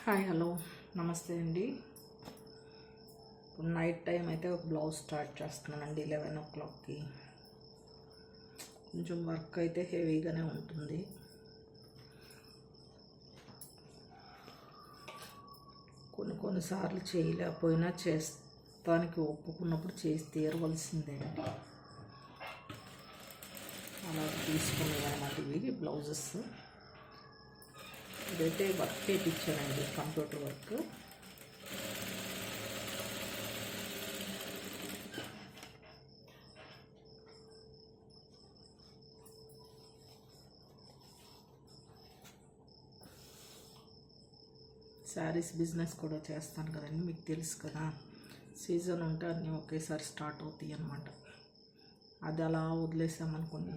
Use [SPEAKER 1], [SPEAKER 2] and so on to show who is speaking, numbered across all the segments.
[SPEAKER 1] Hi hello నమస్తే అండి. ఇప్పుడు నైట్ టైం అయితే ఒక బ్లౌజ్ స్టార్ట్ చేస్తున్నానండి 11 o'clockకి. కొంచెం వర్క్ అయితే హెవీగానే ఉంటుంది. కొన్నిసార్లు చేయలేకపోయినా చేస్తానికి ఒప్పుకున్నప్పుడు చేసి తీరవలసిందే అండి. అలా తీసుకునేదన్నమాట ఇవి బ్లౌజెస్. ఇదైతే వర్క్ చేయించానండి, కంప్యూటర్ వర్క్. శారీస్ బిజినెస్ కూడా చేస్తాను కదండి, మీకు తెలుసు కదా. సీజన్ ఉంటే అన్నీ ఒకేసారి స్టార్ట్ అవుతాయి అన్నమాట. అది అలా వదిలేసామనుకోండి,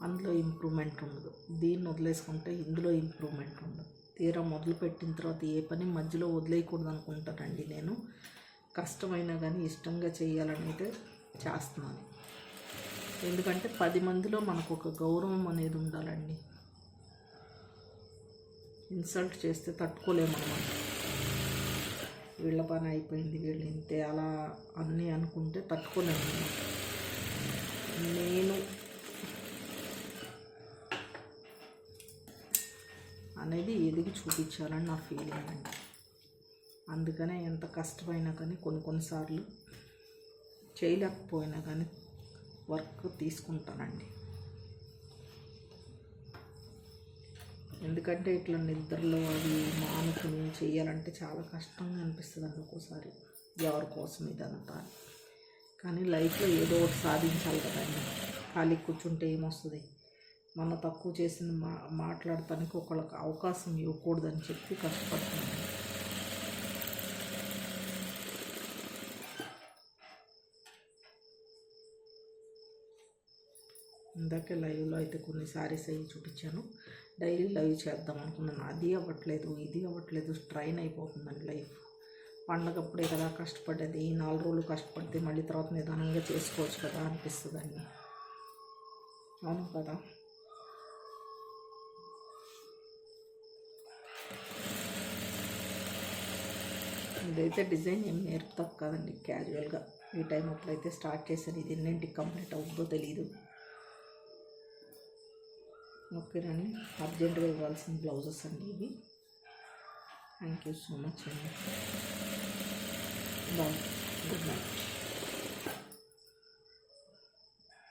[SPEAKER 1] అందులో ఇంప్రూవ్మెంట్ ఉండదు. దీన్ని వదిలేసుకుంటే ఇందులో ఇంప్రూవ్మెంట్ ఉండదు. తీరా మొదలుపెట్టిన తర్వాత ఏ పని మధ్యలో వదిలేయకూడదు అనుకుంటానండి నేను. కష్టమైనా కానీ ఇష్టంగా చేయాలని అయితే చేస్తున్నాను. ఎందుకంటే 10 మందిలో మనకు ఒక గౌరవం అనేది ఉండాలండి. ఇన్సల్ట్ చేస్తే తట్టుకోలేము అన్నమాట. వీళ్ళ పని అయిపోయింది, వీళ్ళు ఇంతే, అలా అన్నీ అనుకుంటే తట్టుకోలేము అన్నమాట. నేను అనేది ఎదిగి చూపించాలని నా ఫీలింగ్ అండి. అందుకనే ఎంత కష్టమైనా కానీ కొన్నిసార్లు చేయలేకపోయినా కానీ వర్క్ తీసుకుంటానండి. ఎందుకంటే ఇట్లా నిద్రలో అవి మానుకుని చేయాలంటే చాలా కష్టంగా అనిపిస్తుంది అండి ఒక్కోసారి. ఎవరి కోసం ఇదంతా. కానీ లైఫ్లో ఏదో ఒకటి సాధించాలి కదండి. ఖాళీ కూర్చుంటే ఏమొస్తుంది? మన తక్కువ చేసిన మాట్లాడటానికి ఒకళ్ళకి అవకాశం ఇవ్వకూడదని చెప్పి కష్టపడుతున్నాను. ఇందాకే లైవ్లో అయితే కొన్ని శారీస్ అవి చూపించాను. డైలీ లైవ్ చేద్దాం అనుకున్నాను. అది అవ్వట్లేదు, ఇది అవ్వట్లేదు. స్ట్రైన్ అయిపోతుందండి లైఫ్. పండగప్పుడే కదా కష్టపడ్డది. 4 రోజులు కష్టపడితే మళ్ళీ తర్వాత నిదానంగా చేసుకోవచ్చు కదా అనిపిస్తుందండి. అవును కదా. ఇదైతే డిజైన్ ఏం నేర్పుతా కదండి, క్యాజువల్గా ఈ టైం అప్పుడైతే స్టార్ట్ చేశాను. ఇది ఎన్నింటికి కంప్లీట్ అవుతుందో తెలీదు. ఓకేనండి, అర్జెంటుగా ఇవ్వాల్సిన బ్లౌజెస్ అండి ఇవి. థ్యాంక్ యూ సో మచ్ అండి. Bye, good night.